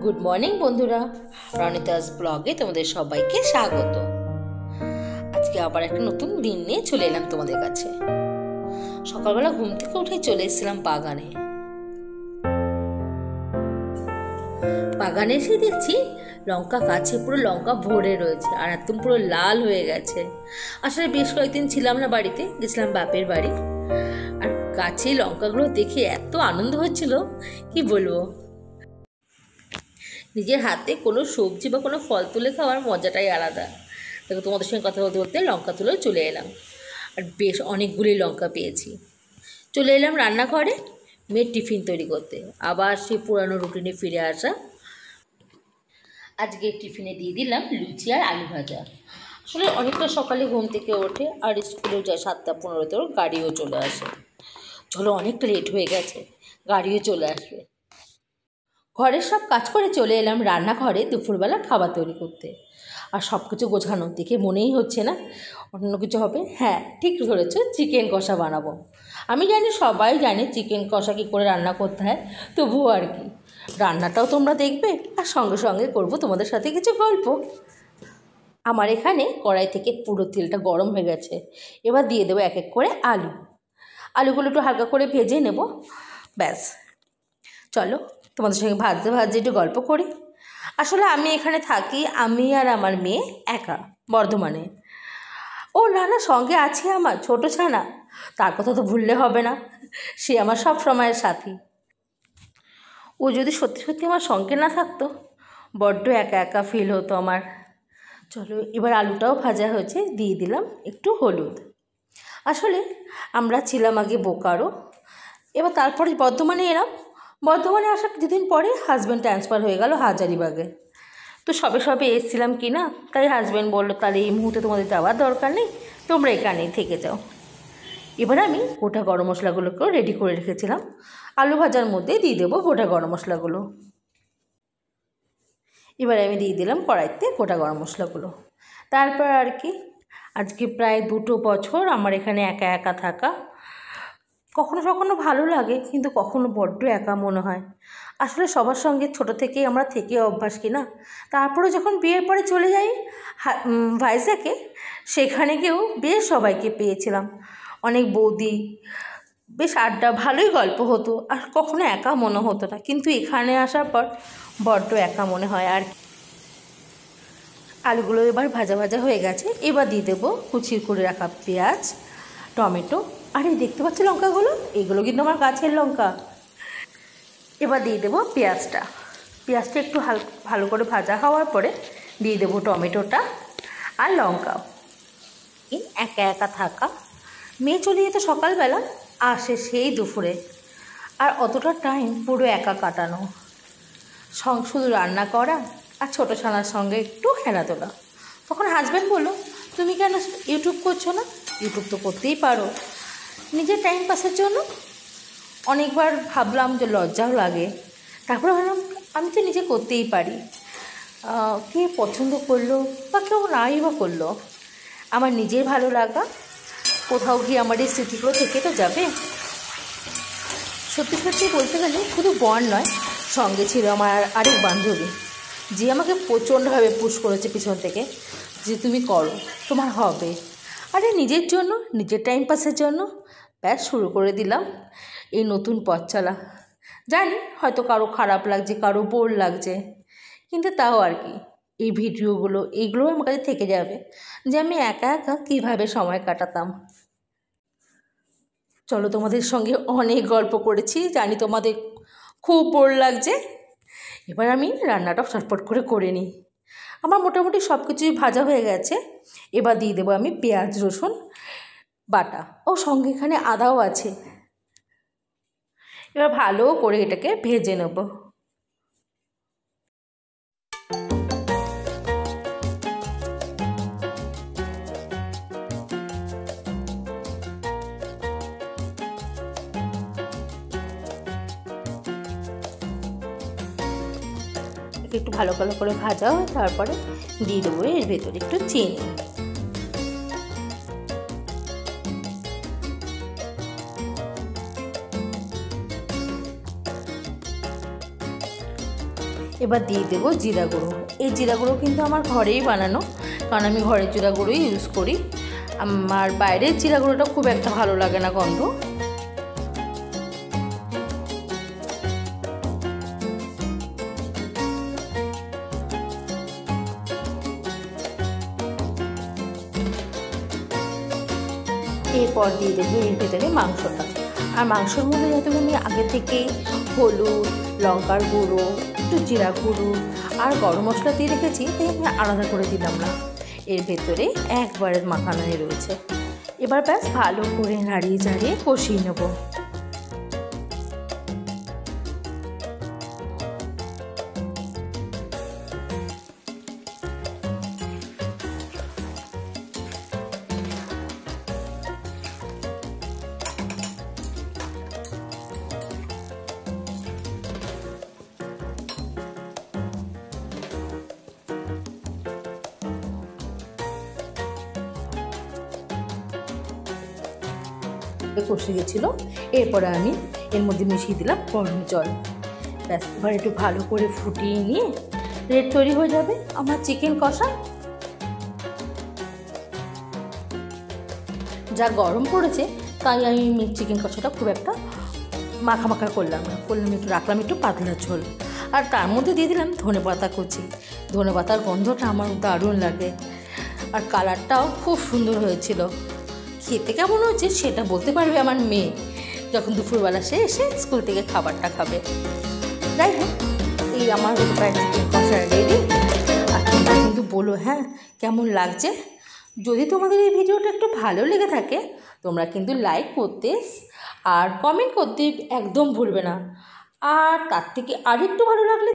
Good morning বন্ধুরা, রনিতাস ব্লগে তোমাদের সবাইকে স্বাগত। আজকে আবার একটা নতুন দিন নিয়ে চলে এলাম তোমাদের কাছে। সকালবেলা ঘুম থেকে উঠে চলে এসেছিলাম বাগানে। বাগানে এসে দেখছি লঙ্কা গাছে পুরো লঙ্কা ভরে রয়েছে আর একদম পুরো লাল হয়ে গেছে। আসলে বেশ কয়েকদিন ছিলাম না বাড়িতে, গেছিলাম বাপের বাড়ি। আর গাছে লঙ্কাগুলো দেখে এত আনন্দ হচ্ছিল কি বলবো। নিজের হাতে কোনো সবজি বা কোনো ফল তুলে খাওয়ার মজাটাই আলাদা। দেখো, তোমাদের সঙ্গে কথা বলতে বলতে লঙ্কা তুলে চলে এলাম আর বেশ অনেকগুলি লঙ্কা পেয়েছি। চলে এলাম রান্নাঘরে মেয়ের টিফিন তৈরি করতে, আবার সেই পুরানো রুটিনে ফিরে আসা। আজকে টিফিনে দিয়ে দিলাম লুচি আর আলু ভাজা। আসলে অনেকটা সকালে ঘুম থেকে ওঠে আর স্কুলেও যায় 7:15-তে, ওর গাড়িও চলে আসে। চলো, অনেকটা লেট হয়ে গেছে, গাড়িও চলে আসবে। ঘরের সব কাজ করে চলে এলাম রান্নাঘরে দুপুরবেলা খাবার তৈরি করতে। আর সব কিছু গোছানো দেখে মনেই হচ্ছে না অন্য কিছু হবে। হ্যাঁ, ঠিক ধরেছো, চিকেন কষা বানাবো। আমি জানি, সবাই জানে চিকেন কষা কী করে রান্না করতে হয়, তবুও আর কি রান্নাটাও তোমরা দেখবে আর সঙ্গে সঙ্গে করবো তোমাদের সাথে কিছু গল্প। আমার এখানে কড়াই থেকে পুরো তেলটা গরম হয়ে গেছে। এবার দিয়ে দেবো এক এক করে আলুগুলো একটু হালকা করে ভেজে নেব, ব্যাস। চলো, তোমাদের সঙ্গে ভাজতে ভাজতে একটু গল্প করি। আসলে আমি এখানে থাকি, আমি আর আমার মেয়ে একা বর্ধমানে। ও না, সঙ্গে আছে আমার ছোট ছানা, তার কথা তো ভুললে হবে না। সে আমার সব সময়ের সাথী। ও যদি সত্যি সত্যি আমার সঙ্গে না থাকতো, বড্ড একা একা ফিল হতো আমার। চলো, এবার আলুটাও ভাজা হয়েছে, দিয়ে দিলাম একটু হলুদ। আসলে আমরা ছিলাম আগে বোকারো, এবার তারপরে বর্ধমানে এলাম। বর্ধমানে আসার কিছুদিন পরে হাজব্যান্ড ট্রান্সফার হয়ে গেল হাজারিবাগে। তো সবে এসেছিলাম কি না, তাই হাজব্যান্ড বললো তাহলে এই মুহূর্তে তোমাদের যাওয়ার দরকার নেই, তোমরা এখানেই থেকে যাও। এবার আমি গোটা গরম মশলাগুলোকেও রেডি করে রেখেছিলাম, আলু ভাজার মধ্যে দিয়ে দেবো গোটা গরম মশলাগুলো। এবার আমি দিয়ে দিলাম কড়াইতে গোটা গরম মশলাগুলো। তারপর আর কি, আজকে প্রায় 2 বছর আমার এখানে একা একা থাকা। কখনো কখনো ভালো লাগে, কিন্তু কখনো বড্ড একা মনে হয়। আসলে সবার সঙ্গে ছোটো থেকেই আমরা থেকে অভ্যাস কি না। তারপরে যখন বিয়ের পরে চলে যাই ভাইজ্যাগে, সেখানে গিয়েও বেশ সবাইকে পেয়েছিলাম, অনেক বৌদি, বেশ আড্ডা, ভালোই গল্প হতো আর কখনো একা মনে হতো না। কিন্তু এখানে আসার পর বড্ড একা মনে হয়। আর আলুগুলো এবার ভাজা ভাজা হয়ে গেছে, এবার দিয়ে দেবো কুচি করে রাখা পেঁয়াজ, টমেটো। আর এই দেখতে পাচ্ছ লঙ্কাগুলো, এগুলো কিন্তু আমার গাছের লঙ্কা। এবার দিয়ে দেবো পেঁয়াজটা একটু ভালো করে ভাজা হওয়ার পরে দিয়ে দেবো টমেটোটা আর লঙ্কা। একা একা থাকা, মেয়ে চলে যেত সকালবেলা, আসে সেই দুপুরে, আর অতটা টাইম পুরো একা কাটানো, শুধু রান্না করা আর ছোটো ছানার সঙ্গে একটু খেলাধুলা। তখন হাজব্যান্ড বললো, তুমি কেন ইউটিউব করছো না? ইউটিউব তো করতেই পারো নিজের টাইম পাসের জন্য। অনেকবার ভাবলাম যে লজ্জাও লাগে, তারপরে ভাবলাম আমি তো নিজে করতেই পারি। কে পছন্দ করলো বা কেউ নাই বা করলো, আমার নিজের ভালো লাগা, কোথাও গিয়ে আমার এই স্মৃতিগুলো থেকে তো যাবে। সত্যি সত্যি বলতে গেলে শুধু বর নয়, সঙ্গে ছিল আমার আরেক বান্ধবী, যে আমাকে প্রচণ্ডভাবে পুশ করেছে পিছন থেকে, যে তুমি করো, তোমার হবে। আরে নিজের জন্য, নিজের টাইম পাসের জন্য ব্যাস শুরু করে দিলাম এই নতুন পথ চলা। জানি হয়তো কারো খারাপ লাগছে, কারো বোর লাগছে, কিন্তু তাও আর কি, এই ভিডিওগুলো এইগুলোও আমার কাছে থেকে যাবে যে আমি একা একা কীভাবে সময় কাটাতাম। চলো, তোমাদের সঙ্গে অনেক গল্প করেছি, জানি তোমাদের খুব বোর লাগছে। এবার আমি রান্নাটা চটপট করে নিই। আমার মোটামুটি সব কিছুই ভাজা হয়ে গেছে। এবার দিয়ে দেবো আমি পেঁয়াজ রসুন বাটা, ও সঙ্গে এখানে আদাও আছে। এবার ভালো করে এটাকে ভেজে নেব। একটু ভালো করে ভাজা হয়, তারপরে দিয়ে দেবো এর ভেতরে একটু চিনি। এবার দিয়ে দেবো জিরা গুঁড়ো। এই জিরা গুঁড়ো কিন্তু আমার ঘরেই বানানো, কারণ আমি ঘরের জিরা গুঁড়োই ইউজ করি। আমার বাইরের জিরা গুঁড়োটা খুব একটা ভালো লাগে না গন্ধ। এরপর দিয়ে দেবো এর ভেতরে মাংসটা। আর মাংসর মধ্যে যেহেতু আমি আগে থেকেই হলুদ, লঙ্কার গুঁড়ো, একটু জিরা গুঁড়ো আর গরম মশলা দিয়ে রেখেছি, তাই আমি আলাদা করে দিলাম না, এর ভেতরে একবারে মাখানোই রয়েছে। এবার ব্যাস ভালো করে নাড়িয়ে চাড়িয়ে কষিয়ে নেব। কষে গেছিলো, এরপরে আমি এর মধ্যে মিশিয়ে দিলাম গরম জল। ব্যাস এবার একটু ভালো করে ফুটিয়ে নিয়ে রেড তৈরি হয়ে যাবে আমার চিকেন কষা। যা গরম পড়েছে তাই আমি চিকেন কষাটা খুব একটা মাখা মাখা করলাম না, একটু রাখলাম একটু পাতলা ঝোল। আর তার মধ্যে দিয়ে দিলাম ধনেপাতা কুচি। ধনেপাতার গন্ধটা আমার দারুণ লাগে, আর কালারটাও খুব সুন্দর হয়েছিল। খেতে কেমন হয়েছে সেটা বলতে পারবে আমার মেয়ে, যখন দুপুরবেলা সে এসে স্কুল থেকে খাবারটা খাবে। যাই হোক, এই আমার প্রায় চিকেন কষা রেডি। আর তোমরা কিন্তু বলো হ্যাঁ কেমন লাগছে। যদি তোমাদের এই ভিডিওটা একটু ভালো লেগে থাকে, তোমরা কিন্তু লাইক করতে আর কমেন্ট করতে একদম ভুলবে না। আর তার থেকে আরেকটু ভালো লাগলে